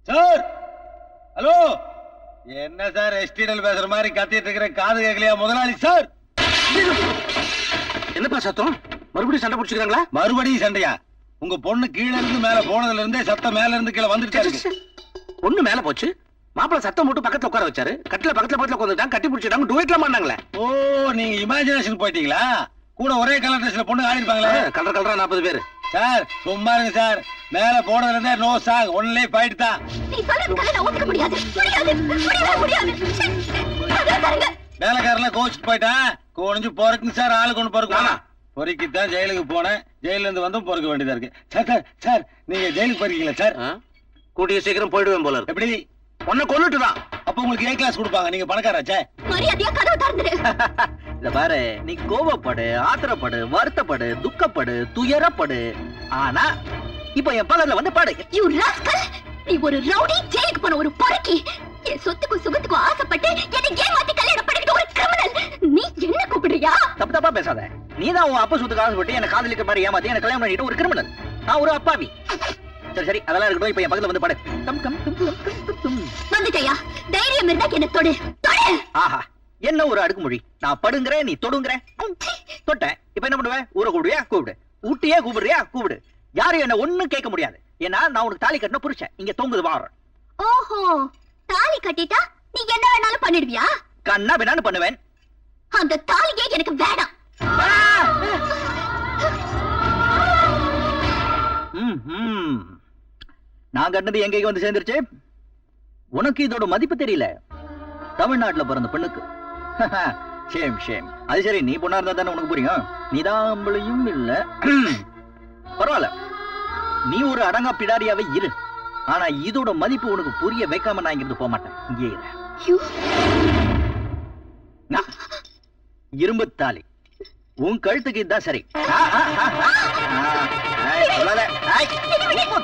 Sir hello, என்ன sir எஸ்டிடல் பேசுற மாதிரி கத்திட்டு இருக்கிற, காது கேட்கலையா முதலாளி? சார் என்னப்பா சத்தம்? மறுபடியும் சண்டை பிடிச்சிக்கிறாங்களா? மறுபடியும் சண்டையா? உங்க பொண்ணு கீழ இருந்து மேல போனதுல இருந்தே சத்தம் மேல இருந்து கீழே வந்துட்டு. பொண்ணு மேல போச்சு, மாப்பிள சத்தம் போட்டு பக்கத்துல உட்கார வச்சாரு. கட்டில பக்கத்துல உட்காந்துட்டாங்க, கட்டி பிடிச்சிட்டாங்க, டுவேட்லாம் பண்ணாங்களே. ஓ, நீங்க இமேஜினேஷன் போயிட்டீங்களா? கூட ஒரே கலர் ட்ரெஸ்ல பொண்ணு ஆடி இருப்பாங்களே. கலர் கலரா 40 பேர். சார் சும்மா இருங்க சார், மேல போனதுல இருந்தே நோ சாங், ஒன்லி ஃபைட் தான். நீ சொல்றது கலனா ஒத்துக்க முடியாது. வேலைக்காரல கோச்சிட்டு போயிட்டான், கோணிஞ்சு போறதுக்கு சார் ஆளு கொண்டு போறக்கு. பொறுக்கித்தான் ஜெயிலுக்கு போனேன், ஜெயில இருந்து வந்து பொறுக்க வேண்டியதா இருக்கு. சார் சார் சார், நீங்க ஜெயிலுக்கு போறீங்களா சார்? கூடிய சீக்கிரம் போயிடுவேன் போல இருக்கு. எப்படி? பொண்ணை கொல்லுட்டுதான். அப்ப உங்களுக்கு ஏ கிளாஸ் கொடுப்பாங்க, நீங்க பணக்காராச்சே. மரியாதையா கதவு திறந்துரு. இத பாரு, நீ கோபப்படு, ஆத்திரப்படு, வருத்தப்படு, துக்கப்படு, துயரப்படு, ஆனா இப்ப என் பக்கத்துல வந்து பாடு. யூ ராஸ்கல், நீ ஒரு ரவுடி, ஜெயிலுக்கு போன ஒரு பொறுக்கி, என் சொத்துக்கும் சுகத்துக்கும் ஆசைப்பட்டு என்னை ஏமாத்தி கல்யாணம் பண்ணிக்கிட்ட ஒரு கிரிமினல். நீ என்ன கூப்பிடுறியா? தப்பு தப்பா பேசாத. நீதான் உன் அப்பா சொத்துக்கு ஆசைப்பட்டு என்ன காதலிக்க மாதிரி ஏமாத்தி என்ன கல்யாணம் பண்ணிட்டு ஒரு கிரிமினல். நான் ஒரு அப்பாவி. சரி சரி, அதெல்லாம் இருக்கட்டும். இப்ப என் பக்கத்துல வந்து பாடு. Come come come come come come. வந்துட்டயா? தைரியம் இருந்தா என்ன தொடு, தொடு. ஆஹா, என்ன ஒரு அடுக்குமொழி. நான் படுங்கற, நீ தொடுங்கற. தொட்டேன். இப்ப என்ன பண்ணுவ? ஊரை கூப்பிடுவியா? கூப்பிடு. ஊட்டியே கூப்பிடுறியா? கூப்பிடு. யாரும் என்ன ஒண்ணும் கேட்க முடியாது. ஏன்னா நான் உனக்கு தாலி கட்டின புருஷன். இங்க தொங்குது வார. ஓஹோ, தாலி கட்டிட்டா நீ என்ன வேணாலும் பண்ணிடுவியா? கண்ணா வேணாலும் பண்ணுவேன். அந்த தாலியே எனக்கு வேணாம். நான் கட்டினது எங்க வந்து சேர்ந்துருச்சு? உனக்கு இதோட மதிப்பு தெரியல. தமிழ்நாட்டுல பிறந்த பெண்ணுக்கு. Shame shame. அது சரி, நீ பொண்ணா இருந்தா தானே உனக்கு புரியும். நீதாம்பளையும் இல்ல. பரவாயில்ல, நீ ஒரு அடங்கா பிடாரியாவே இரு. ஆனா இதோட மதிப்பு உனக்கு புரிய வைக்காம நான் இங்கிருந்து போக மாட்டேன். இங்கே இரும்பு தாலி உன் கழுத்துக்கு இதுதான் சரி.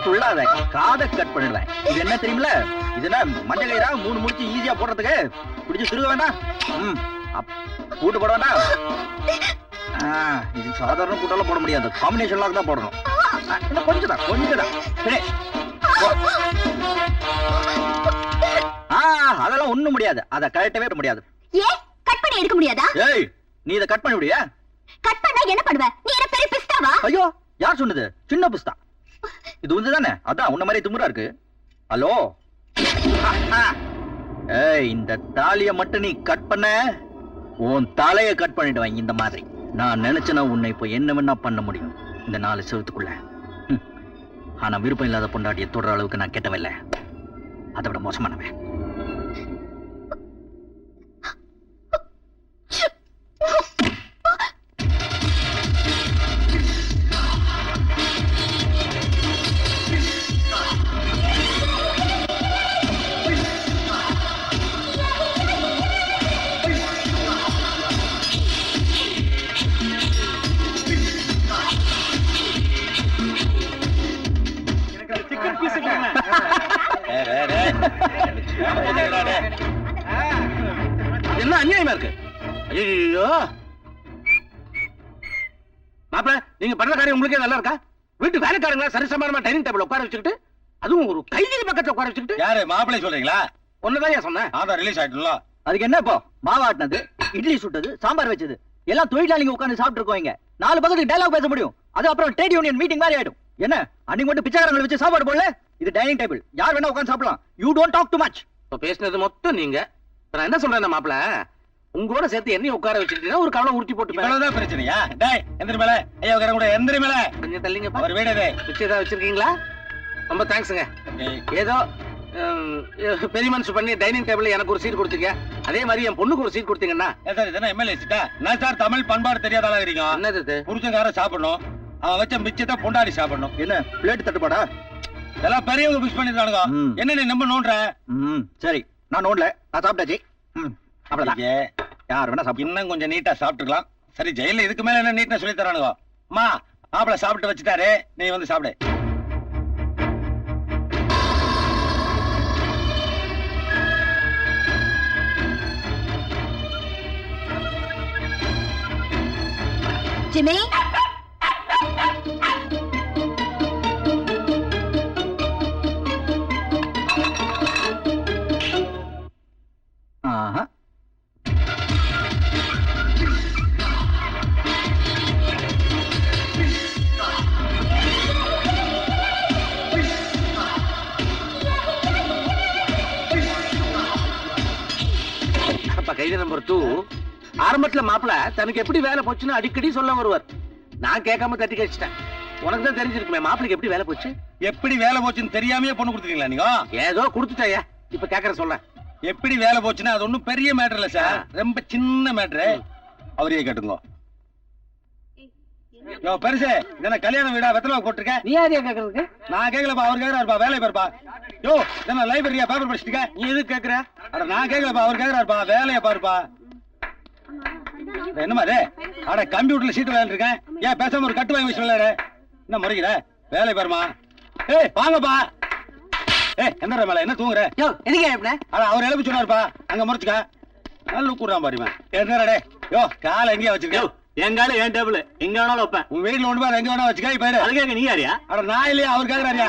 துள்ளாத, காதை கட் பண்ணிடுவேன். இது என்ன தெரியுமில? இதுனா மஞ்சள் கயிறா 3 முடிச்சு ஈஸியா போடுறதுக்கு. பிடிச்சு திருக வேண்டாம், கூட்டு போட வேண்டாம். இது சாதாரண கூட்டெல்லாம் போட முடியாது, காம்பினேஷன் லாக் தான் போடணும். கொஞ்சம் தான், கொஞ்சம் தான். அதெல்லாம் ஒண்ணும் முடியாது, அதை கழட்டவே முடியாது. ஏன் கட் பண்ணி எடுக்க முடியாதா? ஏய், நீ இதை கட் பண்ண முடியா? கட் பண்ணா என்ன பண்ணுவ? நீ என்ன பெரிய பிஸ்தாவா? ஐயோ, யார் சொன்னது? சின்ன பிஸ்தா. இது வந்து தானே, அதான் உன்ன மாதிரி துமுறா இருக்கு. ஹலோ, ஏய், இந்த தாலிய மட்டும் நீ கட் பண்ண, உன் தலைய கட் பண்ணிடுவேன். இந்த மாதிரி நான் நினைச்சேன்னா உன்னை இப்போ என்ன வேணா பண்ண முடியும் இந்த 4 செவத்துக்குள்ள. ஆனா விருப்பம் இல்லாத பொண்டாட்டிய தொடர அளவுக்கு நான் கெட்டவில்லை, அதை விட மோசமானவன். என்ன அநியாயமா இருக்கு? ஐயோ மாப்பிள, நீங்க பண்ற காரியம் உங்களுக்கே நல்லா இருக்கா? வீட்டு வேலைக்காரங்களா சரிசமானமா டைனிங் டேபிள் உட்கார வச்சுக்கிட்டு, அதுவும் ஒரு கைதி பக்கத்துல உட்கார வச்சுக்கிட்டு. யாரு மாப்பிளை சொல்றீங்களா? ஒண்ணுதான் சொன்னேன். அதான் ரிலீஸ் ஆயிட்டுல. அதுக்கு என்ன இப்போ? மாவாட்டினது, இட்லி சுட்டது, சாம்பார் வச்சது எல்லாம் தொழிலாளிங்க உட்கார்ந்து சாப்பிட்டு இருக்கோங்க. 4 பக்கத்துக்கு டயலாக் பேச முடியும். அது அப்புறம் ட்ரேட் யூனியன் மீட்டிங் மாதிரி ஆயிடும். என்ன அன்னைக்கு மட்டும் பிச்சைக்காரங்களை வச்சு சாப்பாடு போடல? இது டைனிங் டேபிள், யார் வேணா உட்கார்ந்து சாப்பிடலாம். You don't talk too much. இப்ப பேசினது மொத்தம் நீங்க. நான் என்ன சொல்றேன் மாப்பிள, உங்களோட சேர்த்து என்னையும் உட்கார வச்சுட்டீங்கன்னா ஒரு கவலை உருட்டி போட்டு. இவ்வளவுதான் பிரச்சனையா? டேய் எந்திரி மேல, ஐயா உட்கார கூட எந்திரி மேல. கொஞ்சம் தள்ளிங்க. ஒரு வீடு பிச்சை ஏதாவது வச்சிருக்கீங்களா? ரொம்ப தேங்க்ஸுங்க. ஏதோ பெரிய மனுஷன் பண்ணி டைனிங் டேபிள் எனக்கு ஒரு சீட் கொடுத்தீங்க, அதே மாதிரி என் பொண்ணுக்கு ஒரு சீட் கொடுத்தீங்கன்னா. சார் இதெல்லாம் எம்எல்ஏ சீட்டா? நான் சார் தமிழ் பண்பாடு தெரியாதால இருக்கீங்க. என்னது? புருஷங்கார சாப்பிடணும், அவன் வச்ச மிச்சத்தை பொண்டாடி சாப்பிடணும். என்ன பிளேட் தட்டுப்பாடா? இதெல்லாம் பெரியவங்க மிக்ஸ் பண்ணிருக்கானுங்க. என்ன நீ நம்ம நோண்ற? சரி, நான் நோண்டல, நான் சாப்பிட்டாச்சு. அவ்வளவுதான். யார் வேணா சாப்பிடு. இன்னும் கொஞ்சம் நீட்டா சாப்பிட்டுக்கலாம். சரி, ஜெயில இதுக்கு மேல என்ன நீட்டா சொல்லி தரானுங்க? அம்மா மாப்பிள சாப்பிட்டு வச்சுட்டாரு, நீ வந்து சாப்பிடு. ஜிம்மி, லேடி நம்பர் 2 ஆரம்பத்துல மாப்பிள தனக்கு எப்படி வேலை போச்சுன்னு அடிக்கடி சொல்ல வருவார். நான் கேட்காம தட்டி கழிச்சிட்டேன். உனக்கு தான் தெரிஞ்சிருக்குமே மாப்பிளைக்கு எப்படி வேலை போச்சு. எப்படி வேலை போச்சுன்னு தெரியாமயே பொண்ணு கொடுத்துட்டீங்களா நீங்க? ஏதோ கொடுத்துட்டாயா, இப்ப கேக்குற சொல்ல. எப்படி வேலை போச்சுன்னா அது ஒண்ணும் பெரிய மேட்டர் இல்ல சார், ரொம்ப சின்ன மேட்டரு. அவரையே கேட்டுங்க. யோ பெருசே, இதென்ன கல்யாண வீடா வெத்தலை போட்டிருக்க? நீ யாரையா கேக்குறதுக்கு? நான் கேட்கலப்பா, அவர் கேக்குறாருப்பா, வேலையை பாருப்பா. யோ இதென்ன லைப்ரரியா, பேப்பர் படிச்சுட்டு? நீ எது கேக்குற? அட நான் கேட்கலப்பா, அவர் கேக்குறாருப்பா, வேலையை பாருப்பா. என்னமா அது? அட கம்ப்யூட்டர்ல சீட்டு விளையாண்டு இருக்கேன், ஏன் பேசாம ஒரு கட்டு வாங்கி வச்சு விளையாடு? என்ன முறைகிற? வேலையை பாருமா. ஏய் வாங்கப்பா. ஏய் என்ன மேல என்ன தூங்குற? யோ எதுக்கு எப்படின? அட அவர் எழுப்பி சொன்னாருப்பா, அங்க முறைச்சுக்க. நல்ல கூறான் பாருமா. என்னடே யோ காலை எங்கேயா வச்சிருக்க? எங்கால ஏன் டேபிள் எங்க வேணாலும் வைப்பேன். உன் வீட்டுல ஒண்ணு எங்க வேணா வச்சுக்க. இப்ப அதுக்காக நீ யாரியா? அட நான் இல்லையா, அவர் கேக்குறாரியா?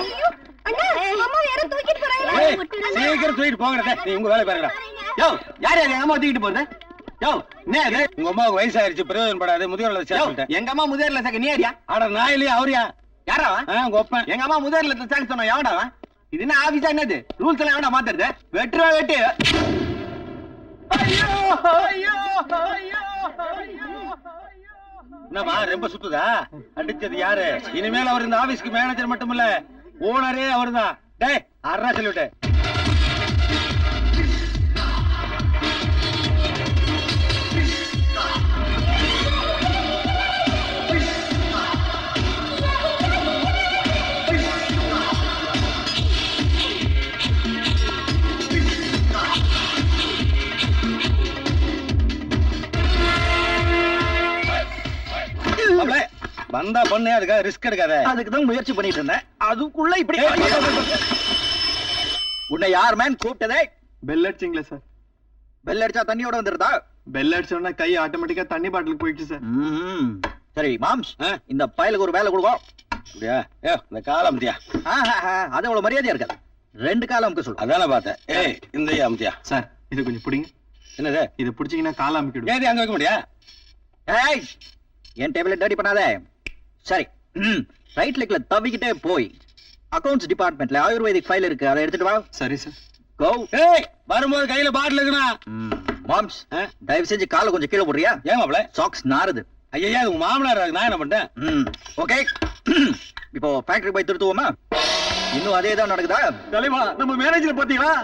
சீக்கிரம் தூக்கிட்டு போங்கடே, நீ உங்க வேலை பாருங்கடா. யோ யார் யார் எங்க அம்மா தூக்கிட்டு போறது? யோ என்ன இது? உங்க அம்மாவுக்கு வயசாயிருச்சு, பிரயோஜனப்படாது, முதியோர்ல சேர்த்துட்டேன். எங்க அம்மா முதியோர்ல சேர்க்க நீ யாரியா? அட நான் இல்லையா, அவரியா? யாரா உங்க ஒப்பன். எங்க அம்மா முதியோர்ல சேர்க்க சொன்னா எவன்டா? இது என்ன ஆபீஸா என்னது? ரூல்ஸ் எல்லாம் எவன்டா மாத்துறது? வெட்டுறா வெட்டு. ஐயோ ஐயோ ஐயோ என்னமா ரொம்ப சுத்துதா? அடிச்சது யாரு? இனிமேல் அவர் இந்த ஆபீஸ்க்கு மேனேஜர் மட்டும் இல்ல, ஓனரே அவர்தான். டேய் அறா சொல்லிவிட்டு. வந்தா பொண்ணு, அதுக்காக ரிஸ்க் எடுக்காத. அதுக்குதான் முயற்சி பண்ணிட்டு இருந்தேன், அதுக்குள்ள இப்படி. உன்னை யார் மேன் கூப்பிட்டதே? பெல் அடிச்சிங்களா சார்? பெல் அடிச்சா தண்ணியோட வந்துருதா? பெல் அடிச்சோன்னா கை ஆட்டோமேட்டிக்கா தண்ணி பாட்டிலுக்கு போயிடுச்சு சார். சரி மாம்ஸ், இந்த பயலுக்கு ஒரு வேலை கொடுக்கும். அப்படியா? ஏ இந்த காலம் அமுத்தியா. அது அவ்வளவு மரியாதையா இருக்காது. 2 காலம் அமுக்க சொல்லு. அதானே பார்த்தேன். ஏய் இந்த அமுத்தியா. சார் இது கொஞ்சம் பிடிங்க. என்னது? இதை பிடிச்சீங்கன்னா கால அமுக்கிடும். ஏது அங்க வைக்க முடியா? ஏய் என் டேபிள டர்ட்டி பண்ணாத. சரி ரைட் லெக்ல தவிக்கிட்டே போய் அக்கவுண்ட்ஸ் டிபார்ட்மெண்ட்ல ஆயுர்வேதிக் ஃபைல் இருக்கு, அதை எடுத்துட்டு வா. சரி சார். கோ. ஏய் வரும்போது கையில பாட்டில் இருக்கணும். மாம்ஸ் தயவு செஞ்சு காலை கொஞ்சம் கீழே போடுறியா? ஏன் மாப்ள? சாக்ஸ் நாறுது. ஐயா உங்க மாமனார், நான் என்ன பண்ணிட்டேன்? ஓகே இப்போ ஃபேக்டரி போய் திருத்துவோமா? இன்னும் அதே தான் நடக்குதா? தலைவா நம்ம மேனேஜர் பாத்தீங்களா?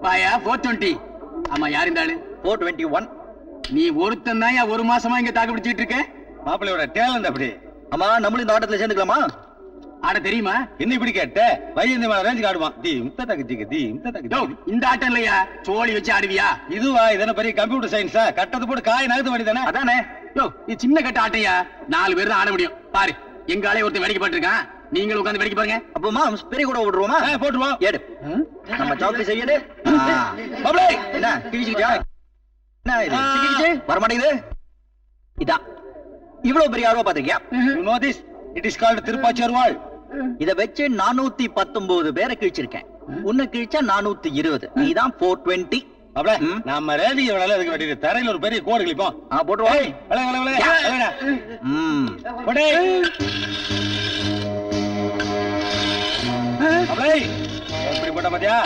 வாயா 420. ஆமா யார் இந்த ஆளு? 421. நீ ஒருத்தன் தான் ஒரு மாசமா இங்க தாக்கு பிடிச்சிட்டு இருக்க. மாப்பிள்ளையோட டேலண்ட் அப்படி. ஆமா நம்மளும் இந்த ஆட்டத்துல சேர்ந்துக்கலாமா? ஆட தெரியுமா? என்ன இப்படி கேட்ட? வையந்தி மேல ரேஞ்சுக்கு ஆடுவான். தி இம்த தகஜிக்கு தி இம்த தகஜி. இந்த ஆட்டம் இல்லையா, சோழி வச்சு ஆடுவியா? இதுவா? இதென்ன பெரிய கம்ப்யூட்டர் சயின்ஸா? கட்டது போட்டு காய் நகர்த்த வேண்டியதானே? அதானே. யோ இது சின்ன கட்ட ஆட்டையா, 4 பேர் தான் ஆட முடியும். பாரு எங்க ஆளே ஒருத்தன் வேடிக்கை பாத்துருக்கான், நீங்களும் உட்கார்ந்து வேடிக்கை பாருங்க. அப்போ மாம்ஸ் பெரிய கூட விட்டுருவோமா? போட்டுருவோம். ஏடு நம்ம சாக்லேட் செய்யடு. மாப்ளை என்ன கிழிச்சிக்கிட்டா? என்ன இது கிழிச்சு வர மாட்டேங்குது? இதா இவ்வளவு பெரிய ஆர்வம் பாத்திருக்கியா? You know this? It is called திருப்பாச்சர் வாள். இத வச்சு 419 பேரை கிழிச்சிருக்கேன். உன்னை கிழிச்சா 420. நீதான் 420. மாப்ளை நம்ம ரேடியோ வேலை அதுக்கு வேண்டிய தரையில ஒரு பெரிய கோடு கிழிப்போம். போட்டுருவோம். விளை விளை விளை விளைடா. போடே. மாப்ளை எப்படி போட்ட பாத்தியா?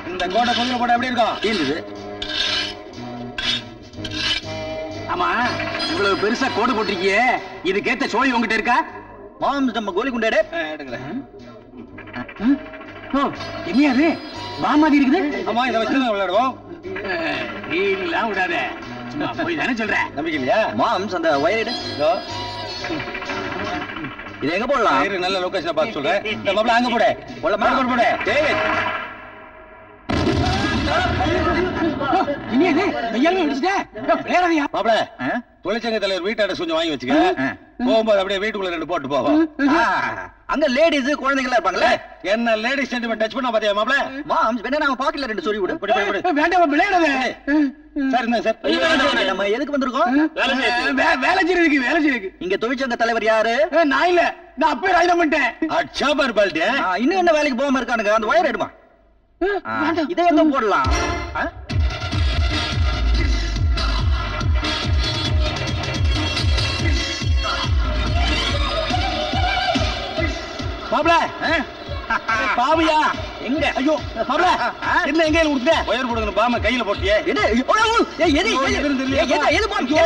இந்த கோட்டை கொஞ்சம் போட்டா எப்படி இருக்கும்? தீர்ந்தது. ஆமா இவ்வளவு பெருசா கோடு போட்டிருக்கியே, இதுக்கேத்த சோழி உங்ககிட்ட இருக்கா? மாம்ஸ் நம்ம கோலி குண்டாடு எடுக்கிறேன். என்னையாது பாமாதி இருக்குது? ஆமா இதை வச்சு விளையாடுவோம். நீலாம் விடாத, சும்மா போய் தானே சொல்ற. நம்பிக்கை இல்லையா? மாம்ஸ் அந்த வயர் இது எங்க போடலாம்? நல்ல லொகேஷனை பார்த்து சொல்றேன். இந்த மாப்ளை அங்க போடு. போடு போடு. மாப்ள தொழிற்சங்க தலைவர் வீட்டு அட்ரஸ் கொஞ்சம் வாங்கி வச்சுக்க. போகும்போது அப்படியே வீட்டுக்குள்ள 2 போட்டு போவோம். அங்க லேடிஸ் குழந்தைகள் இருப்பாங்கல்ல. என்ன லேடிஸ் சென்டிமெண்ட் டச் பண்ணா பாத்தியா மாப்ள? மாம்ஸ் வேணா நாம பாக்கெட்ல 2 சொல்லி விடு. வேண்டாம் விளையாடாத. சார் என்ன சார்? நம்ம எதுக்கு வந்திருக்கோம்? வேலை செய்யறதுக்கு. வேலை செய்யறதுக்கு. இங்க தொழிற்சங்க தலைவர் யாரு? நான் இல்ல, நான் அப்பவே ராஜினாமா பண்ணிட்டேன். அச்சா பார் பால்டி. இன்னும் என்ன வேலைக்கு போகாம இருக்கானுங்க? அந்த வயர் எடுமா. இதை எங்க போடலாம்? மாப்ள பாவியா எங்க ஐயோ மாப்ள என்ன எங்க கொடுத்த ஒயர் போடுங்க பாம கையில போட்டியே எது? ஓ, ஓ, ஏய், எது? ஐயோ, எது? எதுன்னு தெரியலையே. எது? எது? ஐயோ.